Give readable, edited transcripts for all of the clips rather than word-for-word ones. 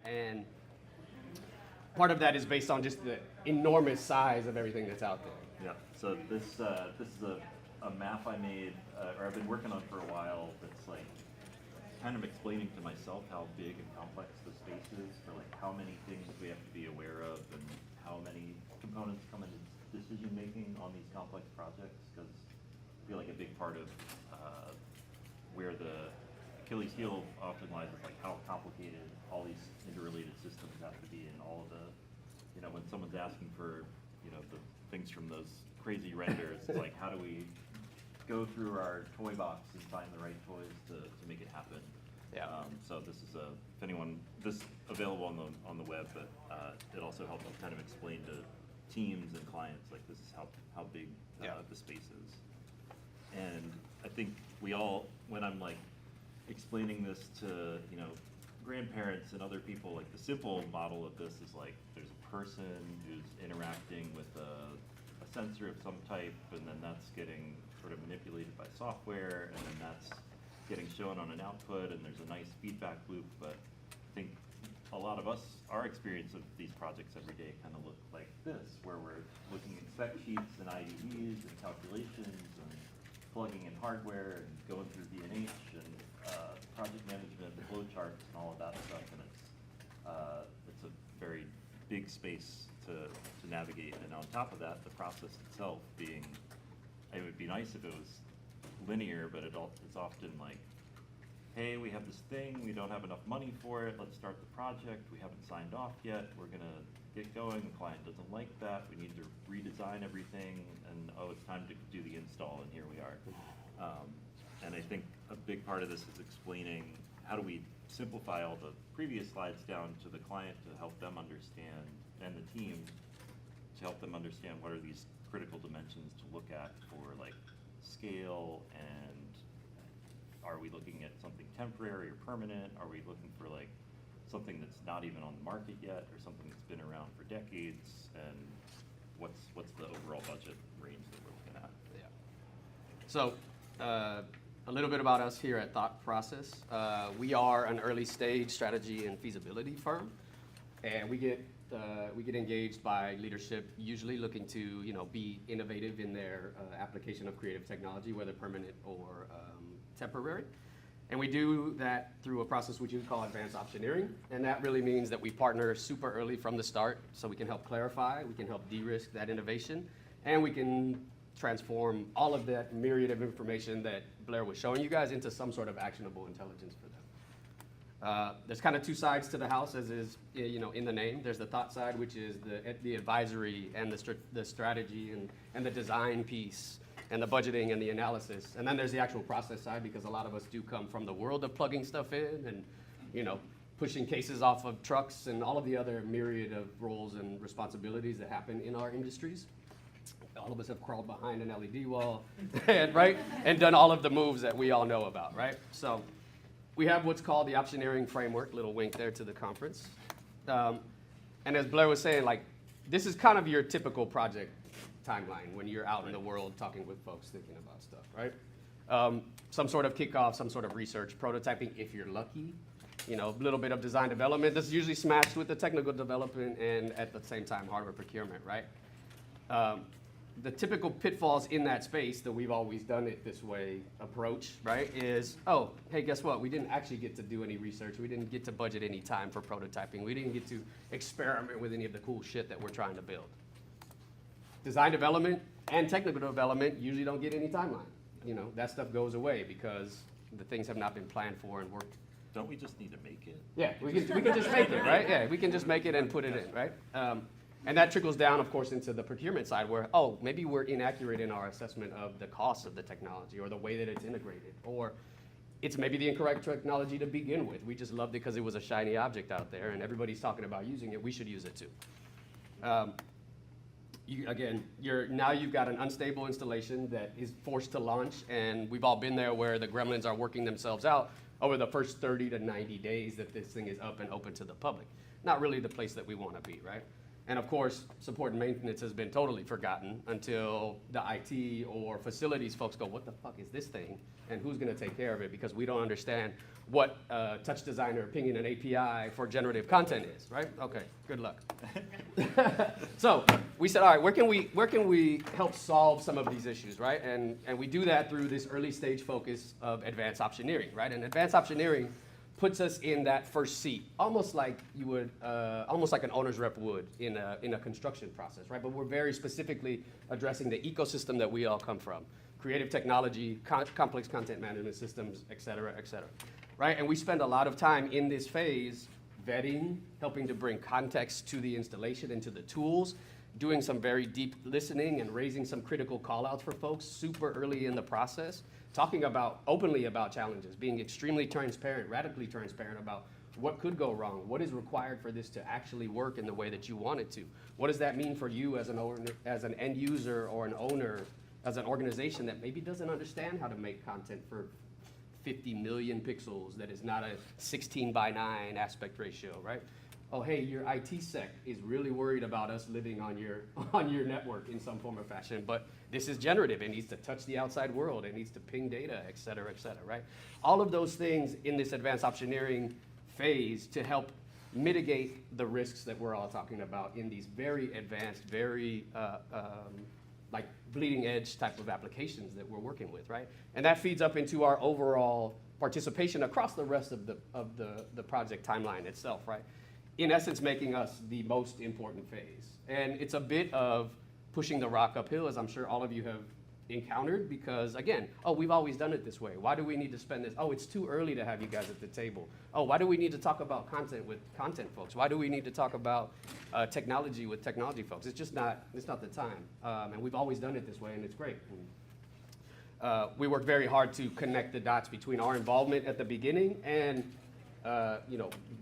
And part of that is based on just the enormous size of everything that's out there. Yeah. So this is a map I made, or I've been working on for a while. That's like kind of explaining to myself how big and complex the space is, for like how many things we have to be aware of, and how many components come into decision making on these complex projects. Because I feel like a big part of where the Achilles heel often lies is like how complicated all these interrelated systems have to be, and all of the, when someone's asking for, the things from those crazy renders, it's like, how do we go through our toy box and find the right toys to make it happen? Yeah. So this is this available on the web, but it also helps kind of explain to teams and clients, like, this is how big the space is. And I think we all, when I'm like explaining this to grandparents and other people, like, the simple model of this is like, there's a person who's interacting with a sensor of some type, and then that's getting sort of manipulated by software, and then that's getting shown on an output, and there's a nice feedback loop. But I think a lot of us, our experience of these projects every day kind of look like this, where we're looking at spec sheets and IDEs and calculations and plugging in hardware and going through D&H and project management, flow charts, and all of that stuff. And it's a very big space to navigate. And on top of that, the process itself being, it would be nice if it was linear, but it's often like, hey, we have this thing, we don't have enough money for it, let's start the project, we haven't signed off yet, we're gonna get going, the client doesn't like that, we need to redesign everything, and it's time to do the install, and here we are. And I think a big part of this is explaining how do we simplify all the previous slides down to the client to help them understand, and the team to help them understand what are these critical dimensions to look at for, like, scale, and are we looking at something temporary or permanent? Are we looking for like something that's not even on the market yet, or something that's been around for decades? And what's the overall budget range that we're looking at? Yeah. So a little bit about us here at Thought Process. We are an early stage strategy and feasibility firm, and we get engaged by leadership, usually looking to be innovative in their application of creative technology, whether permanent or temporary. And we do that through a process which we call advanced optioneering, and that really means that we partner super early from the start, so we can help clarify, we can help de-risk that innovation, and we can transform all of that myriad of information that Blair was showing you guys into some sort of actionable intelligence for them. There's kind of two sides to the house, as is in the name. There's the thought side, which is the advisory and the strategy and the design piece and the budgeting and the analysis. And then there's the actual process side, because a lot of us do come from the world of plugging stuff in and pushing cases off of trucks and all of the other myriad of roles and responsibilities that happen in our industries. All of us have crawled behind an LED wall, and done all of the moves that we all know about, right? So we have what's called the optioneering framework, little wink there to the conference. And as Blair was saying, like, this is kind of your typical project timeline when you're out in the world talking with folks thinking about stuff, right? Some sort of kickoff, some sort of research, prototyping if you're lucky, a little bit of design development. This is usually smashed with the technical development and at the same time hardware procurement, right? The typical pitfalls in that space, that we've always done it this way approach, right, is, oh, hey, guess what? We didn't actually get to do any research. We didn't get to budget any time for prototyping. We didn't get to experiment with any of the cool shit that we're trying to build. Design development and technical development usually don't get any timeline. That stuff goes away because the things have not been planned for and worked. Don't we just need to make it? Yeah, we can just make it, right? Yeah, we can just make it and put it in, right? And that trickles down, of course, into the procurement side where, maybe we're inaccurate in our assessment of the cost of the technology or the way that it's integrated. Or it's maybe the incorrect technology to begin with. We just loved it because it was a shiny object out there and everybody's talking about using it. We should use it too. Now you've got an unstable installation that is forced to launch, and we've all been there where the gremlins are working themselves out over the first 30 to 90 days that this thing is up and open to the public. Not really the place that we want to be, right? And of course, support and maintenance has been totally forgotten until the IT or facilities folks go, what the fuck is this thing? And who's gonna take care of it? Because we don't understand what Touch Designer pinging an API for generative content is, right? Okay, good luck. So we said, all right, where can we help solve some of these issues, right? And we do that through this early stage focus of advanced optioneering, right? And advanced optioneering puts us in that first seat, almost like you would, almost like an owner's rep would in a construction process, right? But we're very specifically addressing the ecosystem that we all come from: creative technology, complex content management systems, et cetera, right? And we spend a lot of time in this phase vetting, helping to bring context to the installation and to the tools, doing some very deep listening and raising some critical call-outs for folks super early in the process, talking openly about challenges, being extremely transparent, radically transparent about what could go wrong, what is required for this to actually work in the way that you want it to. What does that mean for you as an owner, as an end user or an owner, as an organization that maybe doesn't understand how to make content for 50 million pixels that is not a 16:9 aspect ratio, right? Oh, hey, your IT sec is really worried about us living on your network in some form or fashion, but this is generative. It needs to touch the outside world. It needs to ping data, et cetera, right? All of those things in this advanced optioneering phase to help mitigate the risks that we're all talking about in these very advanced, very like bleeding edge type of applications that we're working with, right? And that feeds up into our overall participation across the rest of the project timeline itself, right? In essence, making us the most important phase. And it's a bit of pushing the rock uphill, as I'm sure all of you have encountered, because again, oh, we've always done it this way. Why do we need to spend this? Oh, it's too early to have you guys at the table. Oh, why do we need to talk about content with content folks? Why do we need to talk about technology with technology folks? It's just not, it's not the time. And we've always done it this way, and it's great. And, we work very hard to connect the dots between our involvement at the beginning and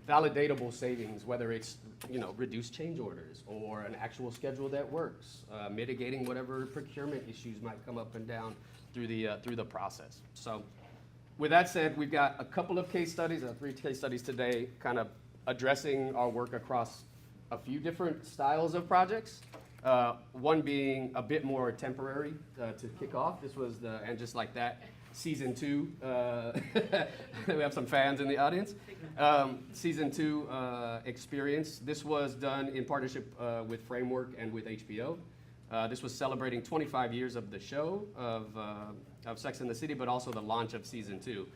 validatable savings, whether it's, reduced change orders or an actual schedule that works, mitigating whatever procurement issues might come up and down through the process. So with that said, we've got a couple of case studies, 3 case studies today, kind of addressing our work across a few different styles of projects. One being a bit more temporary to kick off. This was and just like that, Season 2, we have some fans in the audience. Season 2 experience. This was done in partnership with Framework and with HBO. This was celebrating 25 years of the show of Sex and the City, but also the launch of Season 2.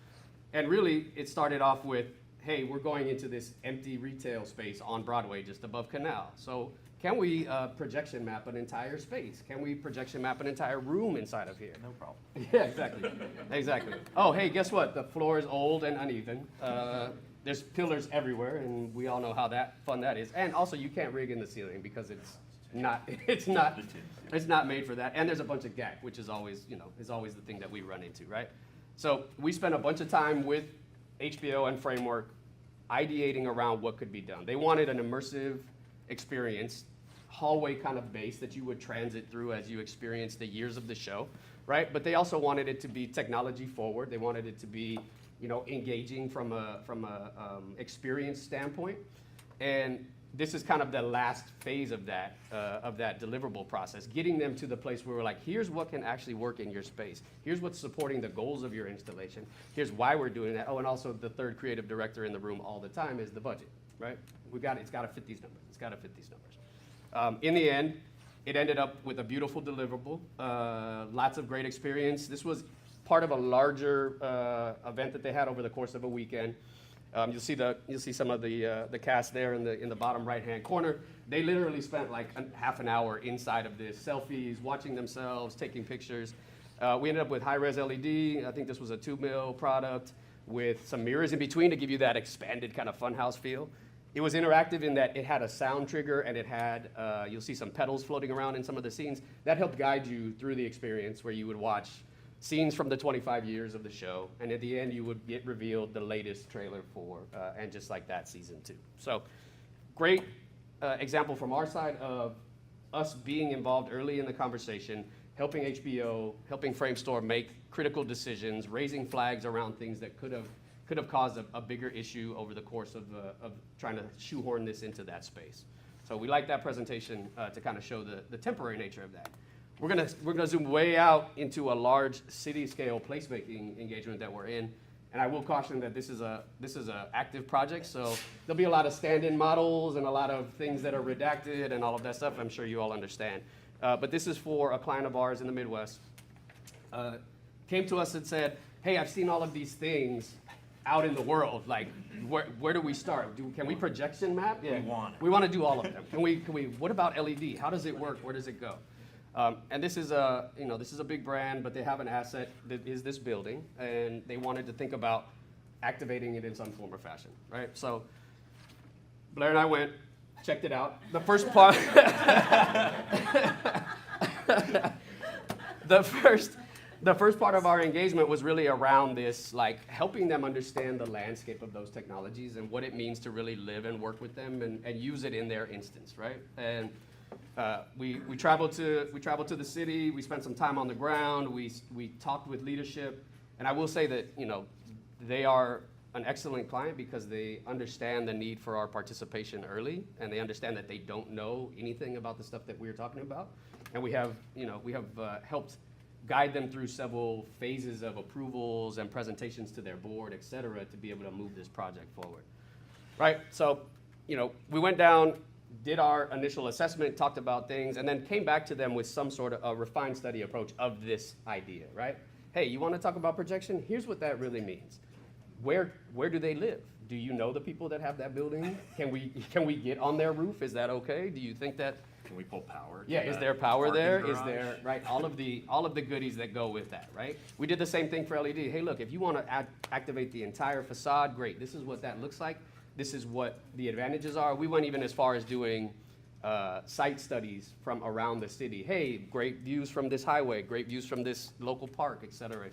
And really, it started off with, hey, we're going into this empty retail space on Broadway just above Canal. So can we projection map an entire space? Can we projection map an entire room inside of here? No problem. Yeah, exactly. Exactly. Oh, hey, guess what? The floor is old and uneven. There's pillars everywhere, and we all know how fun that is. And also, you can't rig in the ceiling because it's not made for that. And there's a bunch of gack, which is always the thing that we run into, right? So we spent a bunch of time with HBO and Framework ideating around what could be done. They wanted an immersive experience, hallway kind of base that you would transit through as you experience the years of the show, right? But they also wanted it to be technology forward. They wanted it to be, engaging from a experience standpoint. And this is kind of the last phase of that deliverable process, getting them to the place where we're like, here's what can actually work in your space. Here's what's supporting the goals of your installation. Here's why we're doing that. Oh, and also the third creative director in the room all the time is the budget, right? It's got to fit these numbers. It's got to fit these numbers. In the end, it ended up with a beautiful deliverable, lots of great experience. This was part of a larger event that they had over the course of a weekend. You'll see some of the cast there in the bottom right-hand corner. They literally spent like half an hour inside of this, selfies, watching themselves, taking pictures. We ended up with high-res LED. I think this was a 2 mil product with some mirrors in between to give you that expanded kind of funhouse feel. It was interactive in that it had a sound trigger and it had, you'll see some pedals floating around in some of the scenes. That helped guide you through the experience where you would watch scenes from the 25 years of the show, and at the end you would get revealed the latest trailer for And Just Like That Season 2. So great example from our side of us being involved early in the conversation, helping HBO, helping Framestore make critical decisions, raising flags around things that could have caused a bigger issue over the course of trying to shoehorn this into that space. So we like that presentation to kind of show the temporary nature of that. We're gonna zoom way out into a large city-scale placemaking engagement that we're in. And I will caution that this is a active project, so there'll be a lot of stand-in models and a lot of things that are redacted and all of that stuff. I'm sure you all understand. But this is for a client of ours in the Midwest. Came to us and said, hey, I've seen all of these things out in the world. Like, where do we start? Can we projection map? Yeah. We want to do all of them. Can we, what about LED? How does it work? Where does it go? And this is a big brand, but they have an asset that is this building, and they wanted to think about activating it in some form or fashion, right? So Blair and I went, checked it out. The first part, the first part of our engagement was really around this, like helping them understand the landscape of those technologies and what it means to really live and work with them and use it in their instance, right? And we traveled to the city. We spent some time on the ground. We talked with leadership, and I will say that they are an excellent client because they understand the need for our participation early, and they understand that they don't know anything about the stuff that we're talking about, and we have helped guide them through several phases of approvals and presentations to their board, et cetera, to be able to move this project forward. Right? So, we went down, did our initial assessment, talked about things, and then came back to them with some sort of a refined study approach of this idea, right? Hey, you want to talk about projection? Here's what that really means. Where do they live? Do you know the people that have that building? Can we get on their roof? Is that okay? Do you think that? Can we pull power? Yeah, is there power there? Is there, right, all of the goodies that go with that, right? We did the same thing for LED. Hey, look, if you want to activate the entire facade, great. This is what that looks like. This is what the advantages are. We went even as far as doing site studies from around the city. Hey, great views from this highway, great views from this local park, et cetera,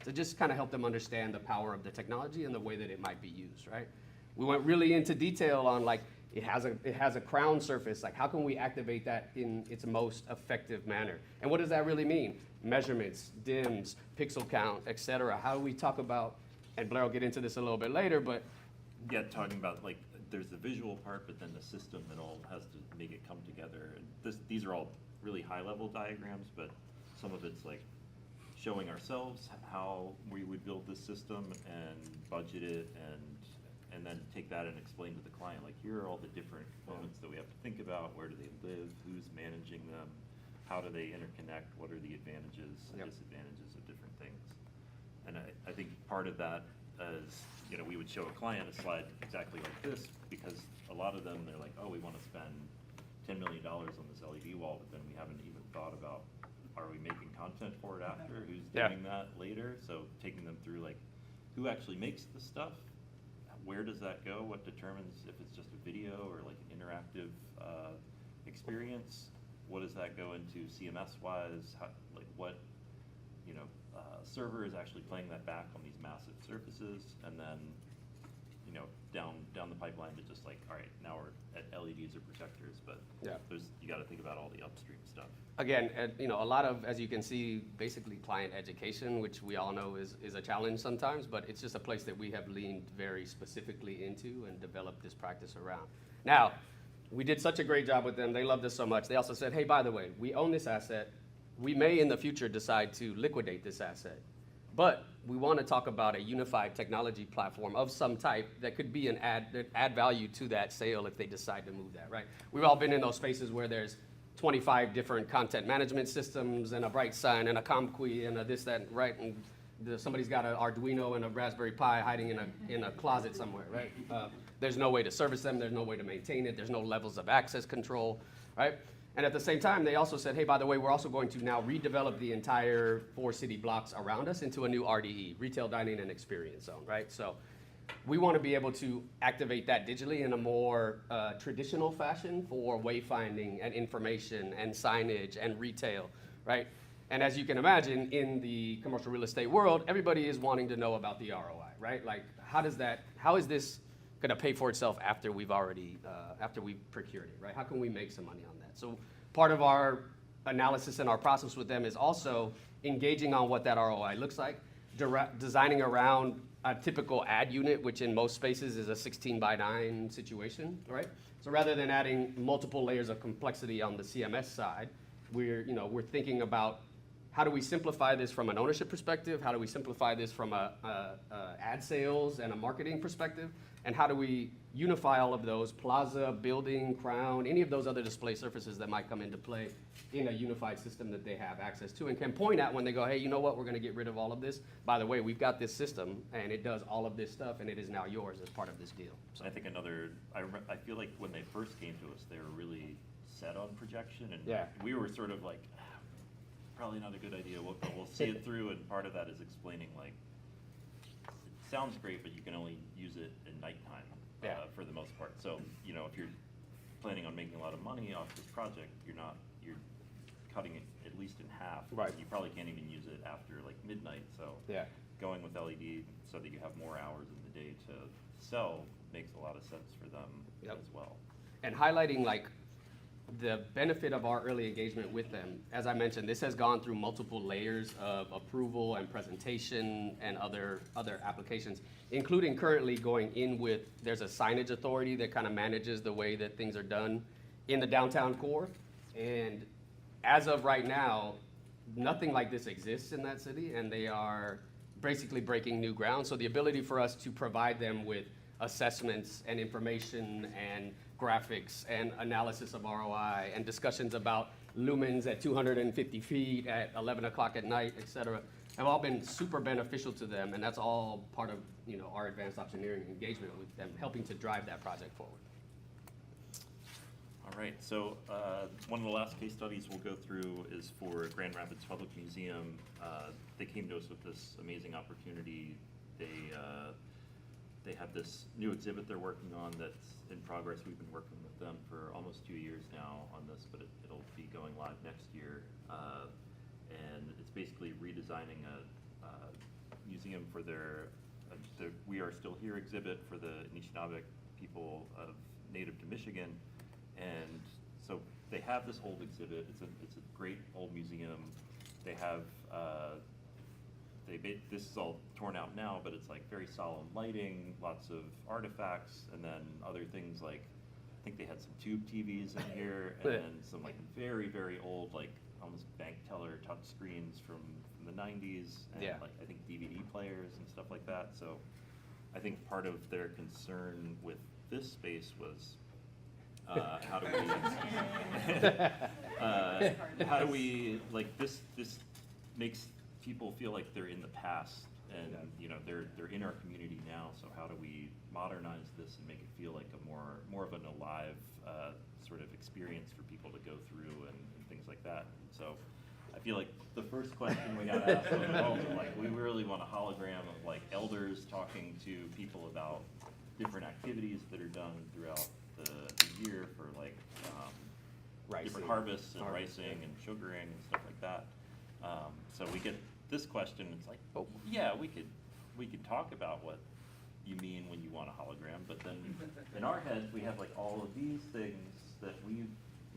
to just kind of help them understand the power of the technology and the way that it might be used, right? We went really into detail on like, it has a crown surface, like how can we activate that in its most effective manner? And what does that really mean? Measurements, DIMMs, pixel count, et cetera. How do we talk about, and Blair will get into this a little bit later, but yeah, talking about like there's the visual part, but then the system that all has to make it come together. And these are all really high-level diagrams, but some of it's like showing ourselves how we would build this system and budget it, and then take that and explain to the client, like here are all the different components that we have to think about. Where do they live? Who's managing them? How do they interconnect? What are the advantages and disadvantages of different things? And I think part of that is, we would show a client a slide exactly like this, because a lot of them, they're like, oh, we want to spend $10 million on this LED wall, but then we haven't even thought about, are we making content for it after? Who's doing that later? So taking them through like, who actually makes the stuff? Where does that go? What determines if it's just a video or like an interactive experience? What does that go into CMS-wise? Like what, server is actually playing that back on these massive surfaces, and then, down the pipeline to just like, all right, now we're at LEDs or projectors, but you got to think about all the upstream stuff. Again, a lot of, as you can see, basically client education, which we all know is a challenge sometimes, but it's just a place that we have leaned very specifically into and developed this practice around. Now, we did such a great job with them. They loved us so much. They also said, hey, by the way, we own this asset. We may in the future decide to liquidate this asset, but we want to talk about a unified technology platform of some type that could be an add value to that sale if they decide to move that, right? We've all been in those spaces where there's 25 different content management systems and a BrightSign and a ComQui and a this, that, right? And somebody's got an Arduino and a Raspberry Pi hiding in a closet somewhere, right? There's no way to service them. There's no way to maintain it. There's no levels of access control, right? And at the same time, they also said, hey, by the way, we're also going to now redevelop the entire 4 city blocks around us into a new RDE, Retail Dining and Experience Zone, right? So we want to be able to activate that digitally in a more traditional fashion for wayfinding and information and signage and retail, right? And as you can imagine, in the commercial real estate world, everybody is wanting to know about the ROI, right? Like, how is this going to pay for itself after we've procured it, right? How can we make some money on that? So part of our analysis and our process with them is also engaging on what that ROI looks like, designing around a typical ad unit, which in most spaces is a 16:9 situation, right? So rather than adding multiple layers of complexity on the CMS side, we're thinking about how do we simplify this from an ownership perspective? How do we simplify this from a ad sales and a marketing perspective? And how do we unify all of those, Plaza, Building, Crown, any of those other display surfaces that might come into play in a unified system that they have access to and can point at when they go, hey, you know what, we're gonna get rid of all of this. By the way, we've got this system and it does all of this stuff and it is now yours as part of this deal. So I think I feel like when they first came to us, they were really set on projection, and Yeah. we were sort of like, probably not a good idea, we'll see it through, and part of that is explaining like, it sounds great, but you can only use it in nighttime, Yeah. for the most part. So, if you're planning on making a lot of money off this project, you're cutting it at least in half. Right. You probably can't even use it after like midnight, so. Yeah. Going with LED so that you have more hours in the day to sell makes a lot of sense for them Yep. as well. And highlighting like the benefit of our early engagement with them. As I mentioned, this has gone through multiple layers of approval and presentation and other applications, including currently going in with, there's a signage authority that kind of manages the way that things are done in the downtown core. And as of right now, nothing like this exists in that city, and they are basically breaking new ground. So the ability for us to provide them with assessments and information and graphics and analysis of ROI and discussions about lumens at 250 feet at 11 o'clock at night, et cetera, have all been super beneficial to them, and that's all part of our advanced optioneering engagement with them, helping to drive that project forward. All right, so one of the last case studies we'll go through is for Grand Rapids Public Museum. They came to us with this amazing opportunity. They have this new exhibit they're working on that's in progress. We've been working with them for almost 2 years now on this, but it'll be going live next year. And it's basically redesigning a museum for their We Are Still Here exhibit for the Anishinaabe people of native to Michigan. And so they have this old exhibit. It's a great old museum. They have this is all torn out now, but it's like very solemn lighting, lots of artifacts, and then other things like, I think they had some tube TVs in here, and then some like very, very old, like almost bank teller touch screens from the 90s, and Yeah. like I think DVD players and stuff like that. So I think part of their concern with this space was how do we like this makes people feel like they're in the past, and they're in our community now, so how do we modernize this and make it feel like a more of an alive sort of experience for people to go through and things like that. And so I feel like the first question we got asked was, like, we really want a hologram of like elders talking to people about different activities that are done throughout the year for like different harvests and ricing and sugaring and stuff like that. So we get this question, it's like, oh yeah, we could talk about what you mean when you want a hologram, but then in our heads we have like all of these things that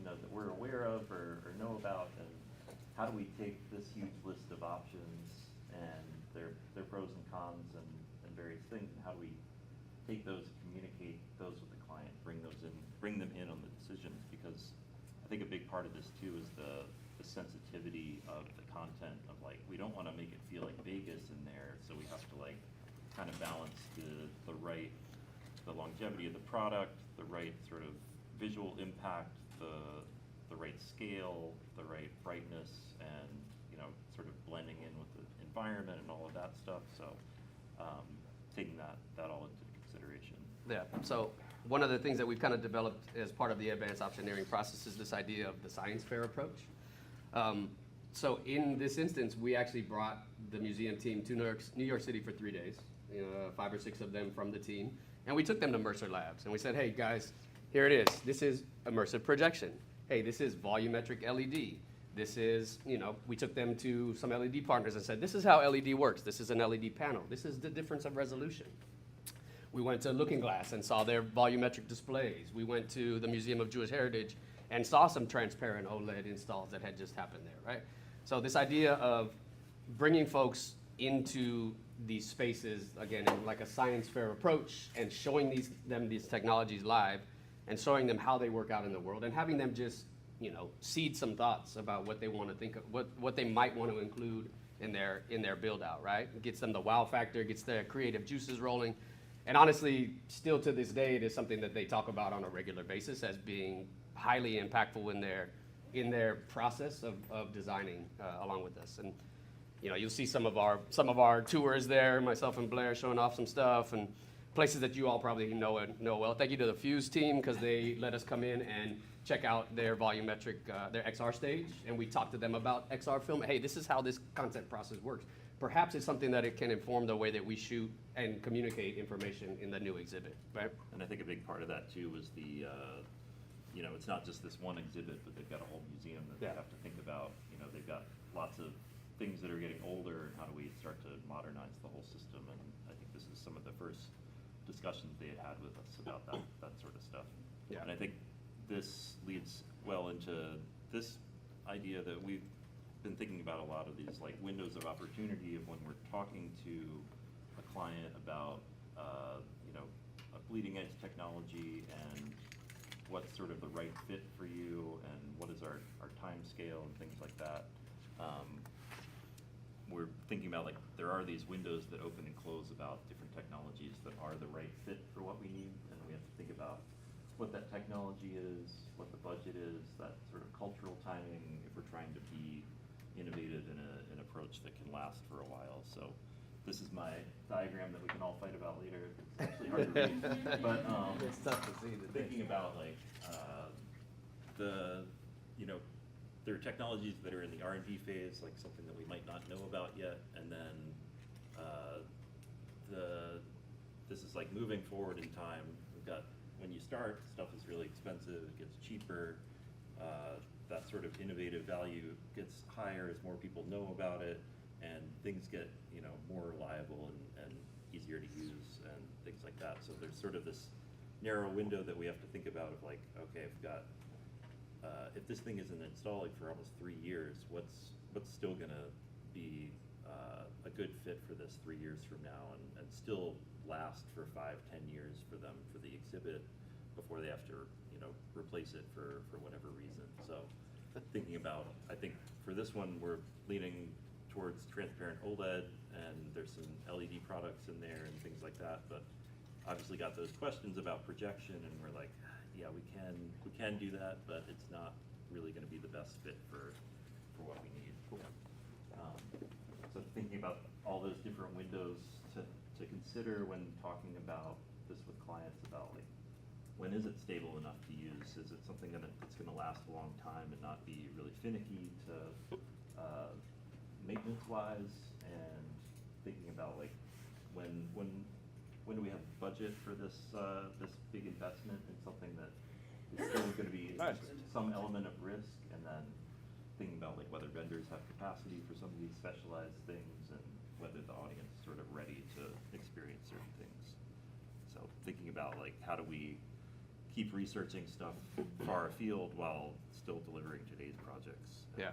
that we're aware of or know about, and how do we take this huge list of options and their pros and cons and various things, and how do we take those and communicate those with the client, bring them in on the decisions? Because I think a big part of this too is the sensitivity of the content of like, we don't want to make it feel like Vegas in there, so we have to like kind of balance the longevity of the product, the right sort of visual impact, the right scale, the right brightness, and sort of blending in with the environment and all of that stuff. So taking that all into consideration. Yeah, so one of the things that we've kind of developed as part of the advanced optioneering process is this idea of the science fair approach. So in this instance, we actually brought the museum team to New York City for 3 days, 5 or 6 of them from the team, and we took them to Mercer Labs, and we said, hey guys, here it is. This is immersive projection. Hey, this is volumetric LED. This is, we took them to some LED partners and said, this is how LED works. This is an LED panel. This is the difference of resolution. We went to Looking Glass and saw their volumetric displays. We went to the Museum of Jewish Heritage and saw some transparent OLED installs that had just happened there, right? So this idea of bringing folks into these spaces, again, in like a science fair approach, and showing them these technologies live, and showing them how they work out in the world, and having them just, seed some thoughts about what they want to think of, what they might want to include in their build out, right? It gets them the wow factor, gets their creative juices rolling. And honestly, still to this day, it is something that they talk about on a regular basis as being highly impactful in their process of designing along with us. And you'll see some of our tours there, myself and Blair showing off some stuff, and places that you all probably know well. Thank you to the Fuse team, because they let us come in and check out their volumetric, their XR stage, and we talked to them about XR film. Hey, this is how this content process works. Perhaps it's something that it can inform the way that we shoot and communicate information in the new exhibit, right? And I think a big part of that too was the, it's not just this one exhibit, but they've got a whole museum that they have to think about. They've got lots of things that are getting older, and how do we start to modernize the whole system? And I think this is some of the first discussions they had with us about that sort of stuff. Yeah. And I think this leads well into this idea that we've been thinking about a lot of these like windows of opportunity of when we're talking to a client about a bleeding edge technology and what's sort of the right fit for you and what is our time scale and things like that. We're thinking about like there are these windows that open and close about different technologies that are the right fit for what we need, and we have to think about what that technology is, what the budget is, that sort of cultural timing, if we're trying to be innovative in an approach that can last for a while. So this is my diagram that we can all fight about later. It's actually hard to read, but It's tough to see. thinking about like there are technologies that are in the R&D phase, like something that we might not know about yet, and then this is like moving forward in time. We've got, when you start, stuff is really expensive, it gets cheaper, that sort of innovative value gets higher as more people know about it, and things get more reliable and easier to use and things like that. So there's sort of this narrow window that we have to think about of like, okay, I've got, if this thing isn't installing for almost 3 years, what's still gonna be a good fit for this 3 years from now, and still last for 5-10 years for them for the exhibit before they have to replace it for whatever reason. So thinking about, I think for this one we're leaning towards transparent OLED, and there's some LED products in there and things like that, but obviously got those questions about projection, and we're like, yeah, we can do that, but it's not really going to be the best fit for what we need. So thinking about all those different windows to consider when talking about this with clients, about like, when is it stable enough to use? Is it something that's going to last a long time and not be really finicky to maintenance-wise? And thinking about like, when do we have budget for this big investment in something that is still going to be some element of risk? And then thinking about like whether vendors have capacity for some of these specialized things, and whether the audience is sort of ready to experience certain things. So thinking about like, how do we keep researching stuff far afield while still delivering today's projects? Yeah.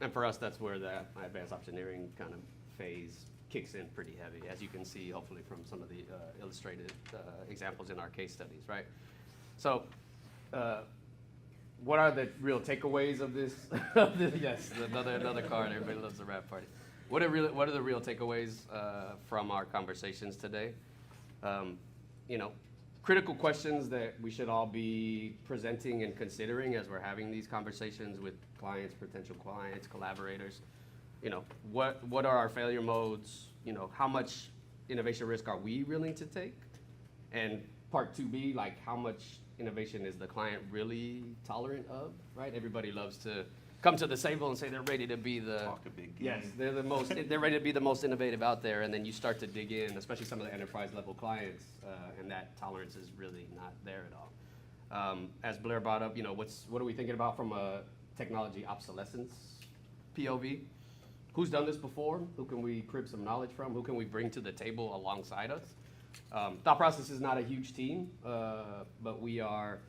And for us, that's where the advanced optioneering kind of phase kicks in pretty heavy, as you can see, hopefully, from some of the illustrated examples in our case studies, right? So, what are the real takeaways of this? Yes, another card. Everybody loves the rap party. What are the real takeaways from our conversations today? Critical questions that we should all be presenting and considering as we're having these conversations with clients, potential clients, collaborators. What are our failure modes? How much innovation risk are we willing to take? And part 2B, like, how much innovation is the client really tolerant of, right? Everybody loves to come to the table and say they're ready to be the Talk a big game. yes, they're ready to be the most innovative out there, and then you start to dig in, especially some of the enterprise level clients, and that tolerance is really not there at all. As Blair brought up, what are we thinking about from a technology obsolescence POV? Who's done this before? Who can we crib some knowledge from? Who can we bring to the table alongside us? Thought Process is not a huge team, but we are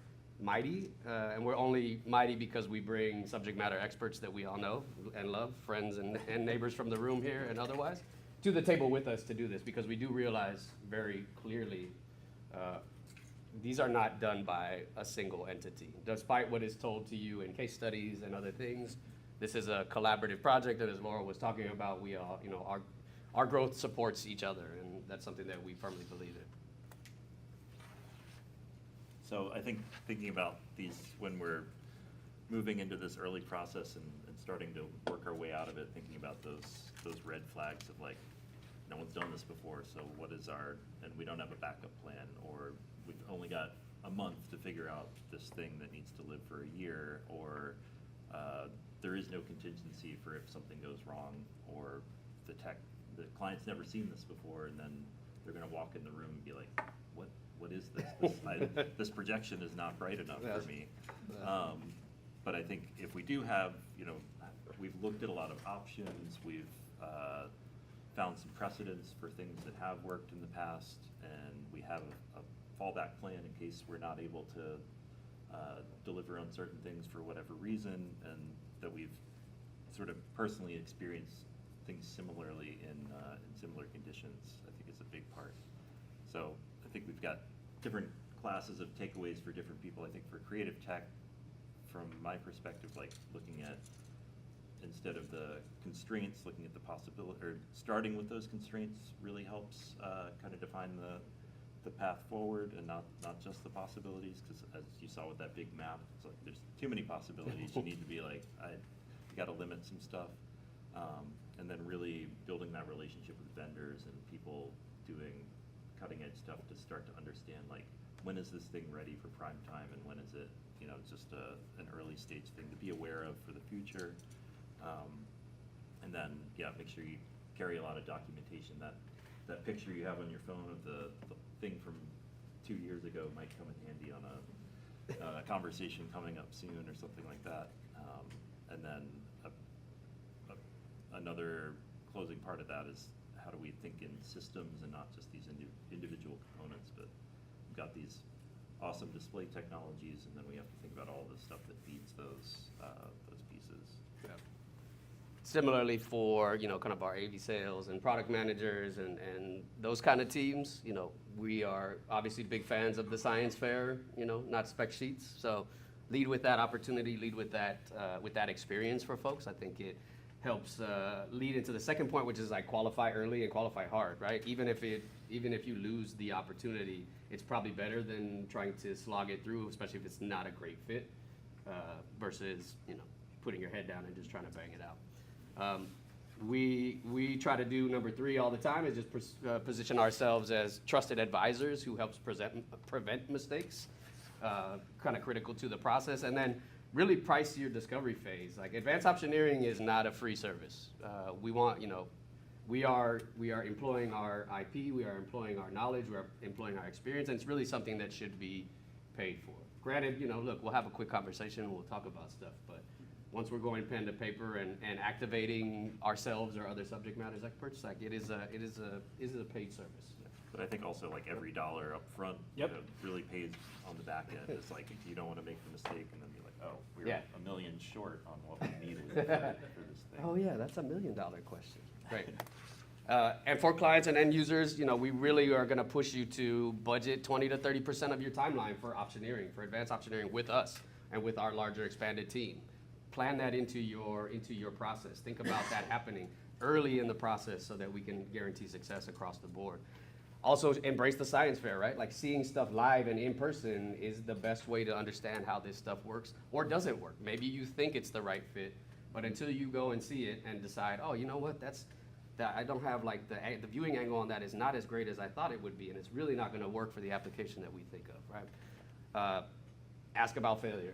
mighty, and we're only mighty because we bring subject matter experts that we all know and love, friends and neighbors from the room here and otherwise. to the table with us to do this, because we do realize very clearly these are not done by a single entity. Despite what is told to you in case studies and other things, this is a collaborative project, and as Laura was talking about, we all, you know, our growth supports each other, and that's something that we firmly believe in. So I think thinking about these, when we're moving into this early process and starting to work our way out of it, thinking about those red flags of like, no one's done this before, so what is our, and we don't have a backup plan, or we've only got a month to figure out this thing that needs to live for a year, or there is no contingency for if something goes wrong, or the client's never seen this before, and then they're gonna walk in the room and be like, what is this? This projection is not bright enough for me. But I think if we do have, you know, we've looked at a lot of options, we've found some precedents for things that have worked in the past, and we have a fallback plan in case we're not able to deliver on certain things for whatever reason, and that we've sort of personally experienced things similarly in similar conditions, I think is a big part. So I think we've got different classes of takeaways for different people. I think for creative tech, from my perspective, like looking at, instead of the constraints, looking at the possibility, or starting with those constraints really helps kind of define the path forward, and not just the possibilities, because as you saw with that big map, it's like there's too many possibilities. You need to be like, you got to limit some stuff, and then really building that relationship with vendors and people doing cutting edge stuff to start to understand, like, when is this thing ready for prime time, and when is it, you know, just an early stage thing to be aware of for the future. And then, yeah, make sure you carry a lot of documentation. That picture you have on your phone of the thing from 2 years ago might come in handy on a conversation coming up soon or something like that. And then another closing part of that is, how do we think in systems and not just these individual components, but we've got these awesome display technologies, and then we have to think about all the stuff that feeds those pieces. Yeah. Similarly for, you know, kind of our AV sales and product managers and those kind of teams, you know, we are obviously big fans of the science fair, you know, not spec sheets. So lead with that opportunity, lead with that experience for folks. I think it helps lead into the second point, which is like qualify early and qualify hard, right? Even if you lose the opportunity, it's probably better than trying to slog it through, especially if it's not a great fit, versus, you know, putting your head down and just trying to bang it out. We try to do number 3 all the time, is just position ourselves as trusted advisors who helps prevent mistakes, kind of critical to the process, and then really price your discovery phase. Like, advanced optioneering is not a free service. We want, you know, we are employing our IP, we are employing our knowledge, we are employing our experience, and it's really something that should be paid for. Granted, you know, look, we'll have a quick conversation, we'll talk about stuff, but once we're going pen to paper and activating ourselves or other subject matters experts, like it is a paid service. But I think also, like, every dollar up front, Yep. you know, really pays on the back end. It's like, you don't want to make the mistake and then be like, oh, we're Yeah. $1 million short on what we needed for this thing. Oh yeah, that's $1 million question. Great. And for clients and end users, you know, we really are going to push you to budget 20 to 30% of your timeline for optioneering, for advanced optioneering with us and with our larger expanded team. Plan that into your process. Think about that happening early in the process so that we can guarantee success across the board. Also, embrace the science fair, right? Like, seeing stuff live and in person is the best way to understand how this stuff works or doesn't work. Maybe you think it's the right fit, but until you go and see it and decide, oh, you know what, I don't have, like, the viewing angle on that is not as great as I thought it would be, and it's really not going to work for the application that we think of, right? Ask about failure.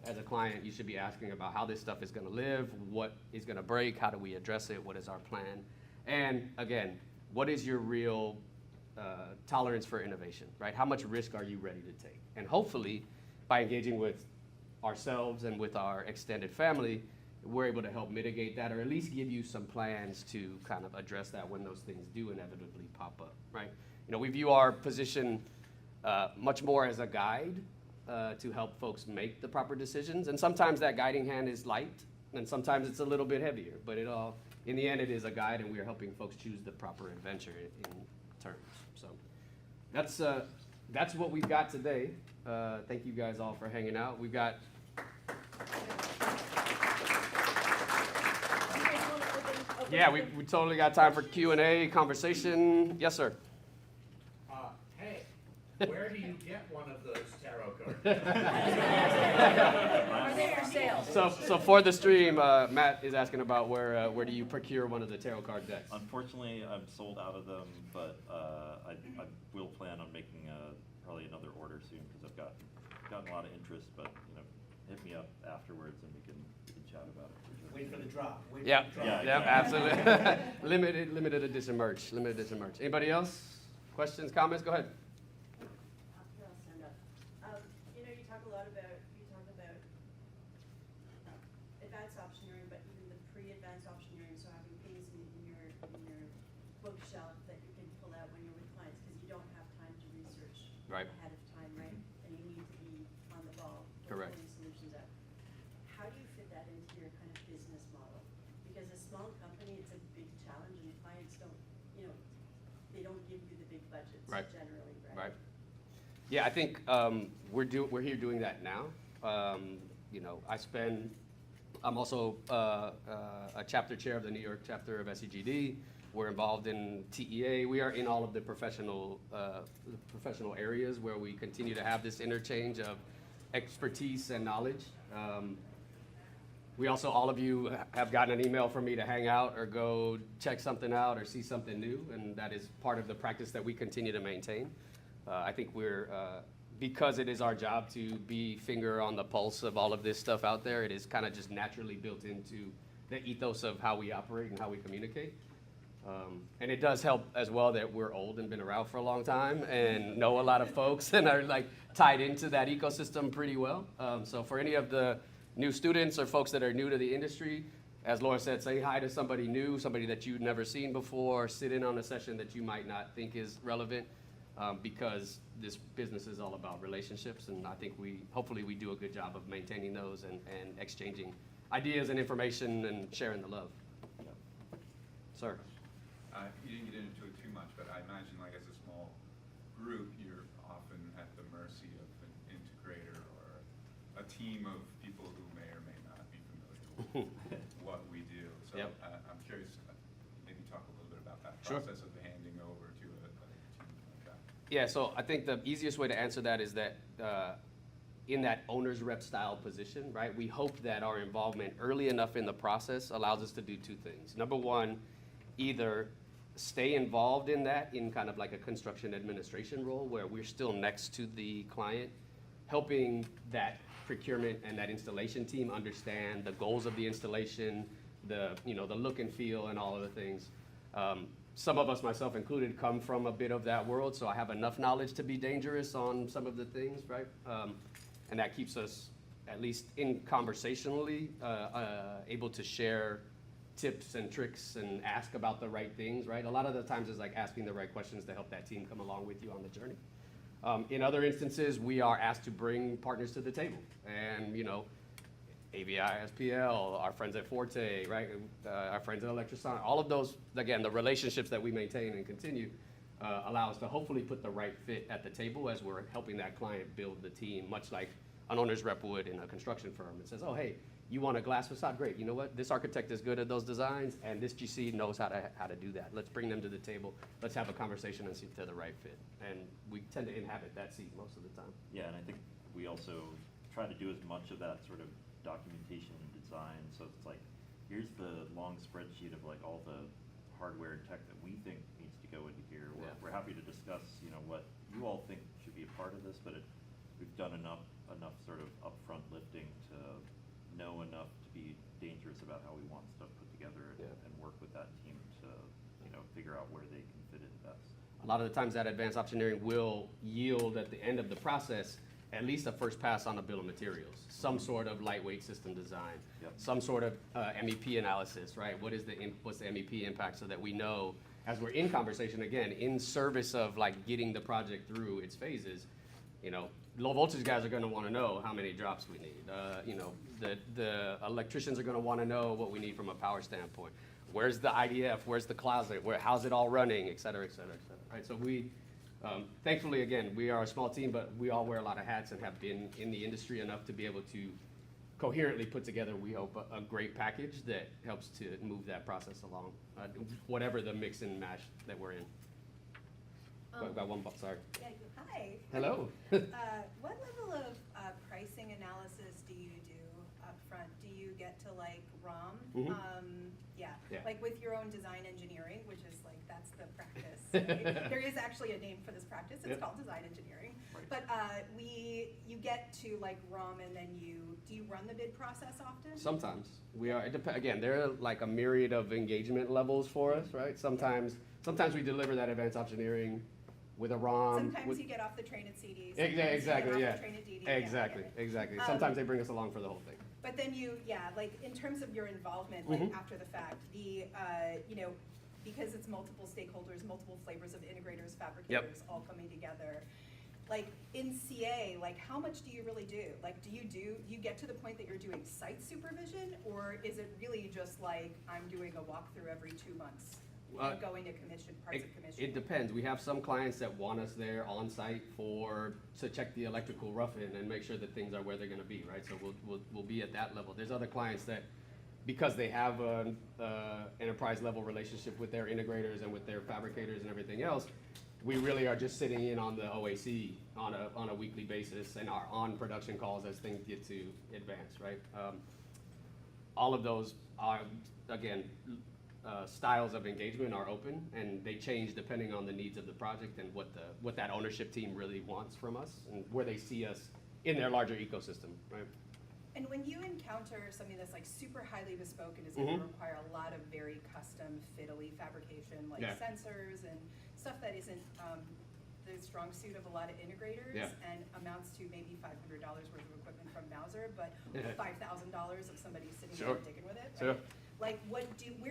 As a client, you should be asking about how this stuff is going to live, what is going to break, how do we address it, what is our plan, and again, what is your real tolerance for innovation, right? How much risk are you ready to take? And hopefully, by engaging with ourselves and with our extended family, we're able to help mitigate that, or at least give you some plans to kind of address that when those things do inevitably pop up, right? You know, we view our position much more as a guide to help folks make the proper decisions, and sometimes that guiding hand is light, and sometimes it's a little bit heavier, but it all in the end, it is a guide, and we are helping folks choose the proper adventure in terms. So that's what we've got today. Thank you guys all for hanging out. We've got. Yeah, we totally got time for Q&A, conversation. Yes, sir. Hey, where do you get one of those tarot cards? Are they for sale? So for the stream, Matt is asking about where do you procure one of the tarot card decks? Unfortunately, I'm sold out of them, but I will plan on making probably another order soon because I've gotten a lot of interest. But hit me up afterwards and we can chat about it. Wait for the drop. Wait Yeah, for the drop. yeah, absolutely. limited edition merch. Limited edition merch. Anybody else? Questions, comments? Go ahead. Here, I'll stand up. You talk a lot about, advanced optioneering, but even the pre-advanced optioneering, so having things in your bookshelf that you can pull out when you're with clients, because you don't have time to research Right. ahead of time, right? And you need to be on the ball. with Correct. pulling solutions out. How do you fit that into your kind of business model? Because a small company, it's a big challenge, and clients don't, they don't give you the big budgets Right. generally, right? Right. Yeah, I think we're here doing that now. I'm also a chapter chair of the New York chapter of SEGD. We're involved in TEA. We are in all of the professional areas where we continue to have this interchange of expertise and knowledge. We also, all of you have gotten an email from me to hang out or go check something out or see something new, and that is part of the practice that we continue to maintain. I think because it is our job to be finger on the pulse of all of this stuff out there, it is kind of just naturally built into the ethos of how we operate and how we communicate. And it does help as well that we're old and been around for a long time and know a lot of folks and are tied into that ecosystem pretty well. So for any of the new students or folks that are new to the industry, as Laura said, say hi to somebody new, somebody that you've never seen before, sit in on a session that you might not think is relevant, because this business is all about relationships, and I think hopefully we do a good job of maintaining those and exchanging ideas and information and sharing the love. Sir. You didn't get into it too much, but I imagine as a small group, you're often at the mercy of an integrator or a team of people who may or may not be familiar with what we do. So Yep. I'm curious, maybe talk a little bit about that Sure. process of handing over to a team like that. Yeah, so I think the easiest way to answer that is that in that owner's rep style position, right, we hope that our involvement early enough in the process allows us to do two things. Number one, either stay involved in that in kind of like a construction administration role where we're still next to the client, helping that procurement and that installation team understand the goals of the installation, the look and feel and all of the things. Some of us, myself included, come from a bit of that world, so I have enough knowledge to be dangerous on some of the things, right? And that keeps us, at least in conversationally, able to share tips and tricks and ask about the right things, right? A lot of the times it's asking the right questions to help that team come along with you on the journey. In other instances, we are asked to bring partners to the table, and AVI, SPL, our friends at Forte, right? Our friends at Electrosonic, all of those, again, the relationships that we maintain and continue allow us to hopefully put the right fit at the table as we're helping that client build the team, much like an owner's rep would in a construction firm. It says, oh, hey, you want a glass facade? Great. You know what? This architect is good at those designs, and this GC knows how to do that. Let's bring them to the table. Let's have a conversation and see if they're the right fit. And we tend to inhabit that seat most of the time. Yeah, and I think we also try to do as much of that sort of documentation and design. So it's here's the long spreadsheet of all the hardware and tech that we think needs to go into here. We're happy to discuss, what you all think should be a part of this, but we've done enough sort of upfront lifting to know enough to be dangerous about how we want stuff put together and work with that team to, figure out where they can fit in best. A lot of the times that advanced optioneering will yield at the end of the process at least a first pass on a bill of materials, some sort of lightweight system design, some sort of MEP analysis, right? What's the MEP impact, so that we know as we're in conversation, again, in service of getting the project through its phases, low voltage guys are going to want to know how many drops we need. The electricians are going to want to know what we need from a power standpoint. where's the IDF, where's the closet, how's it all running, et cetera, et cetera, et cetera, right? So we, thankfully, again, we are a small team, but we all wear a lot of hats and have been in the industry enough to be able to coherently put together, we hope, a great package that helps to move that process along, whatever the mix and mash that we're in. I've got one, sorry. Yeah, hi. Hello. What level of pricing analysis do you do upfront? Do you get to like ROM? Mhm. Yeah. Like with your own design engineering, which is like, that's the practice. Right? There is actually a name for this practice, it's Yep. called design engineering. Right. But you get to like ROM and then do you run the bid process often? Sometimes we are. Again, there are like a myriad of engagement levels for us, right? Sometimes we deliver that advanced optioneering with a ROM. Sometimes you get off the train at CD. Exactly. sometimes you get off Yeah. the train at DD. Exactly. Yeah, I get it. Exactly. Um, Sometimes they bring us along for the whole thing. But then like in terms of your involvement, like Mhm. after the fact, because it's multiple stakeholders, multiple flavors of integrators, fabricators, all coming together. Like in CA, like how much do you really do? Like do you get to the point that you're doing site supervision, or is it really just like I'm doing a walkthrough every 2 months and going to parts of commission? It depends. We have some clients that want us there on site to check the electrical rough-in and make sure that things are where they're gonna be, right? So we'll be at that level. There's other clients that, because they have an enterprise level relationship with their integrators and with their fabricators and everything else, we really are just sitting in on the OAC on a weekly basis and are on production calls as things get to advance, right? All of those are, again, styles of engagement are open, and they change depending on the needs of the project and what that ownership team really wants from us and where they see us in their larger ecosystem, right? And when you encounter something that's like super highly bespoke and is going to Mhm. require a lot of very custom fiddly fabrication, like Yeah. sensors and stuff that isn't the strong suit of a lot of integrators, Yeah. and amounts to maybe $500 worth of equipment from Mauser, but Yeah. $5,000 of somebody sitting Sure. there digging with it, Sure. right? Like where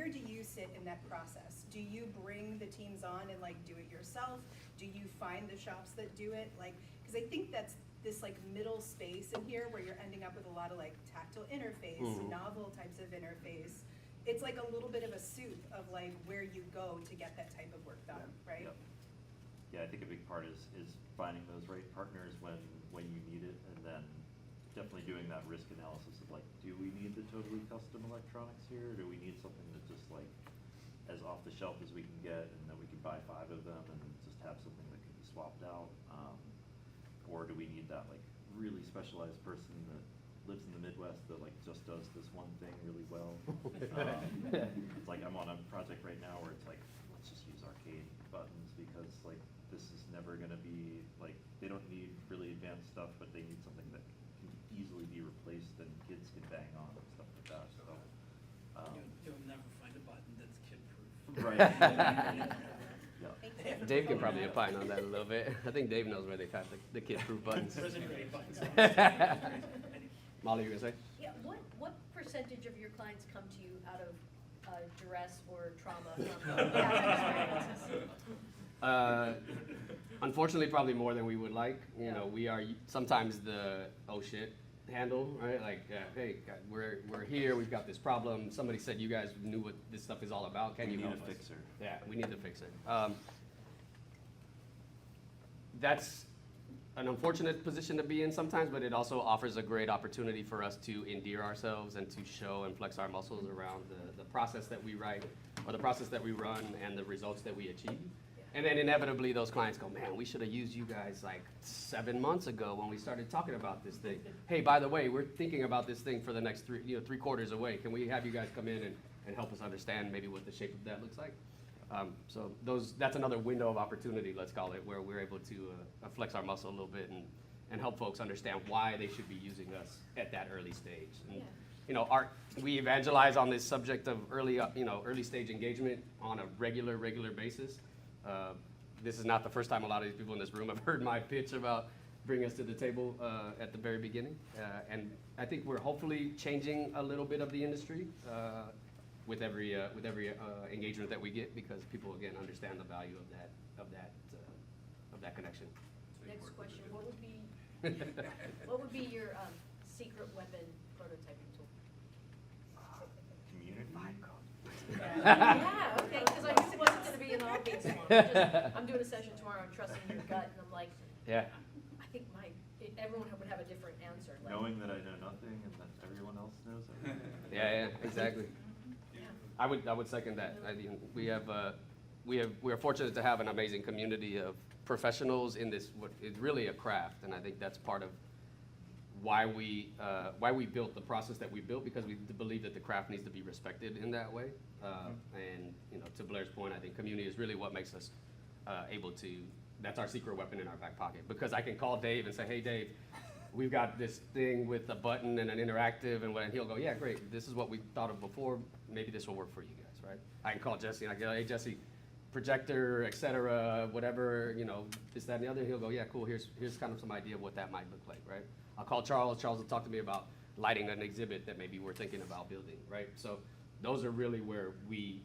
do you sit in that process? Do you bring the teams on and like do it yourself? Do you find the shops that do it? Like, because I think that's this like middle space in here where you're ending up with a lot of like tactile interface, Mhm. novel types of interface. It's like a little bit of a soup of like where you go to get that type of work done, right? Yep. Yeah, I think a big part is finding those right partners when you need it, and then definitely doing that risk analysis of like, do we need the totally custom electronics here, or do we need something that's just like as off the shelf as we can get, and then we can buy 5 of them and just have something that can be swapped out, or do we need that like really specialized person that lives in the Midwest that like just does this one thing really well? It's like I'm on a project right now where it's like, let's just use arcade buttons because like this is never gonna be like, they don't need really advanced stuff, but they need something that can easily be replaced and kids can bang on and stuff like that, so. You'll never find a button that's kid-proof. Right. Yeah. Thank you. Dave can probably opine on that a little bit. I think Dave knows where they've had the kid-proof buttons. Prison grade buttons. Molly, you gonna say? Yeah, what percentage of your clients come to you out of duress or trauma from past experiences? Unfortunately, probably more than we would like. You Yeah. know, we are sometimes the oh shit handle, right? Like, hey, God, we're here. We've got this problem. Somebody said you guys knew what this stuff is all about. Can We you need help a us? fixer. Yeah, we need to fix it. That's an unfortunate position to be in sometimes, but it also offers a great opportunity for us to endear ourselves and to show and flex our muscles around the process that we write or the process that we run and the results that we achieve. And then inevitably those clients go, man, we should have used you guys like 7 months ago when we started talking about this thing. Hey, by the way, we're thinking about this thing for the next 3 quarters away. Can we have you guys come in and help us understand maybe what the shape of that looks like? So that's another window of opportunity, let's call it, where we're able to flex our muscle a little bit and help folks understand why they should be using us at that early stage. And, Yeah. you know, we evangelize on this subject of early stage engagement on a regular basis. This is not the first time a lot of these people in this room have heard my pitch about bringing us to the table at the very beginning. And I think we're hopefully changing a little bit of the industry with every engagement that we get, because people again understand the value of that connection. Next question, what would be your secret weapon prototyping tool? Community? Yeah, okay, because I knew it wasn't gonna be an obvious one. I'm doing a session tomorrow, I'm trusting your gut, and I'm like, Yeah. I think everyone would have a different answer, like. Knowing that I know nothing and that everyone else knows everything. Yeah, exactly. Yeah. I would second that. I mean, we're fortunate to have an amazing community of professionals in this, what is really a craft, and I think that's part of why we built the process that we built, because we believe that the craft needs to be respected in that way. And, you know, to Blair's point, I think community is really what makes us able to, that's our secret weapon in our back pocket. Because I can call Dave and say, hey, Dave, we've got this thing with a button and an interactive, and he'll go, yeah, great, this is what we thought of before, maybe this will work for you guys, right? I can call Jesse and I go, hey, Jesse, projector, et cetera, whatever, you know, this, that, and the other. He'll go, yeah, cool, here's kind of some idea of what that might look like, right? I'll call Charles. Charles will talk to me about lighting an exhibit that maybe we're thinking about building, right? So those are really where we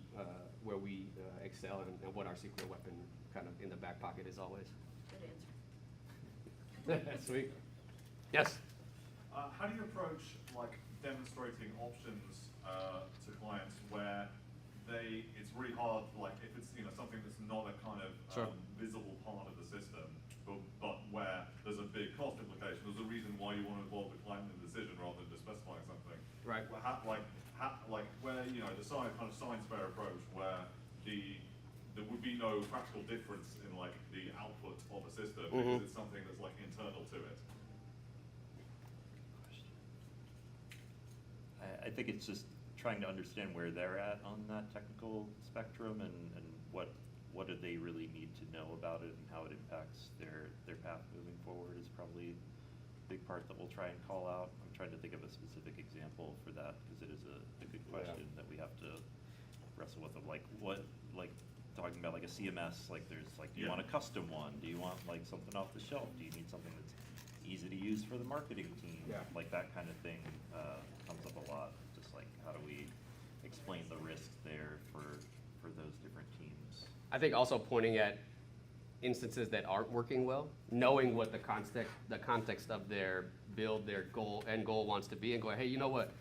excel, and what our secret weapon kind of in the back pocket is always. Good answer. Sweet. Yes. How do you approach like demonstrating options to clients where it's really hard, like if it's something that's not a kind of Sure. visible part of the system, but where there's a big cost implication, there's a reason why you want to involve the client in the decision rather than just specifying something. Right. Like where the kind of science fair approach where there would be no practical difference in like the output of a system because it's something that's like internal to it. I think it's just trying to understand where they're at on that technical spectrum and what do they really need to know about it and how it impacts their path moving forward is probably a big part that we'll try and call out. I'm trying to think of a specific example for that because it is a good question that we have to wrestle with, of like talking about like a CMS, like there's like, do you want a custom one? Do you want like something off the shelf? Do you need something that's easy to use for the marketing team? Yeah. Like that kind of thing comes up a lot. Just like how do we explain the risks there for those different teams? I think also pointing at instances that aren't working well, knowing what the context of their build, their end goal wants to be, and going, hey, you know what?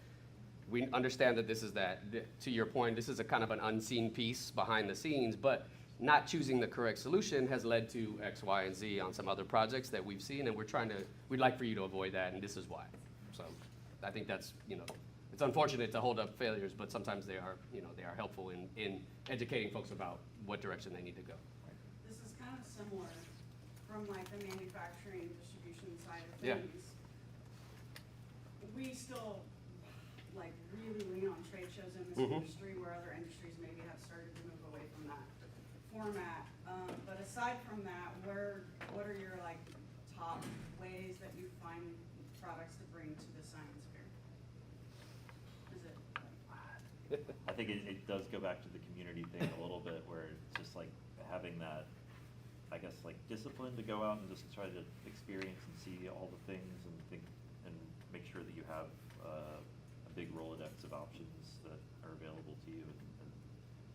We understand that this is that. To your point, this is a kind of an unseen piece behind the scenes, but not choosing the correct solution has led to X, Y, and Z on some other projects that we've seen, and we'd like for you to avoid that, and this is why. So I think that's, it's unfortunate to hold up failures, but sometimes they are helpful in educating folks about what direction they need to go. This is kind of similar from like the manufacturing distribution side of Yeah. things. We still like really lean on trade shows in this industry where other industries maybe have started to move away from that format. But aside from that, what are your like top ways that you find products to bring to the science fair? Is it I think it does go back to the community thing a little bit, where it's just like having that, I guess, like discipline to go out and just try to experience and see all the things and think and make sure that you have a big Rolodex of options that are available to you, and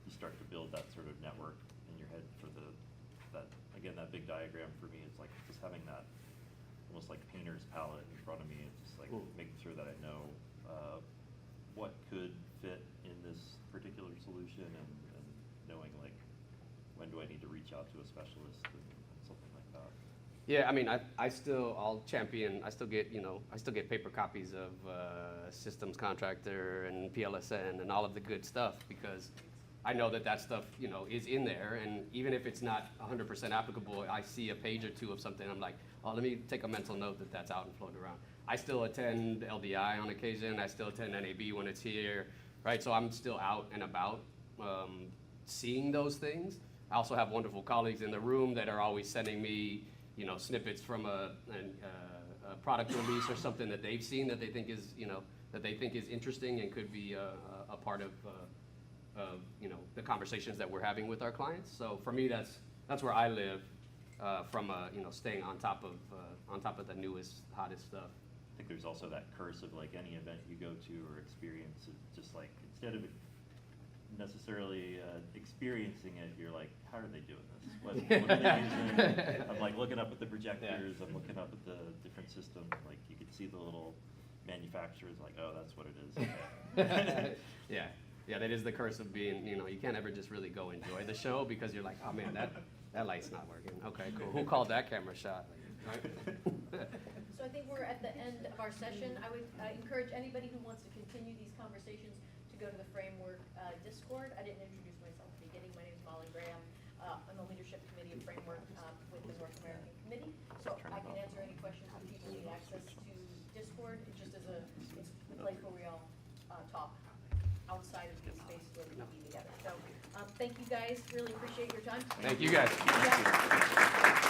you start to build that sort of network in your head for that big diagram for me. It's like just having that almost like painter's palette in front of me. It's just like making sure that I know what could fit in this particular solution, and knowing like when do I need to reach out to a specialist and something like that. Yeah, I mean, I'll champion, I still get paper copies of Systems Contractor and PLSN and all of the good stuff, because I know that stuff, is in there, and even if it's not 100% applicable, I see a page or two of something, I'm like, oh, let me take a mental note that that's out and floating around. I still attend LDI on occasion, I still attend NAB when it's here, right? So I'm still out and about, seeing those things. I also have wonderful colleagues in the room that are always sending me, snippets from a product release or something that they've seen that they think is interesting and could be a part of the conversations that we're having with our clients. So for me, that's where I live, from staying on top of the newest, hottest stuff. I think there's also that curse of like any event you go to or experience, it's just like instead of necessarily experiencing it, you're like, how are they doing this? What are they using? I'm like looking up at the projectors, I'm looking up at the different systems, like you could see the little manufacturers like, oh, that's what it is. Okay. Yeah, Yeah, that is the curse of being, you know, you can't ever just really go enjoy the show because you're like, oh man, that light's not working. Okay, cool. Who called that camera shot? Right? So I think we're at the end of our session. I would encourage anybody who wants to continue these conversations to go to the Framework Discord. I didn't introduce myself at the beginning. My name is Molly Graham. I'm the leadership committee of Framework with the North American Committee. So I can answer any questions if people need access to Discord. It just is it's a place where we all talk outside of these spaces where we be together. So thank you guys. Really appreciate your time. Thank you guys. Yeah.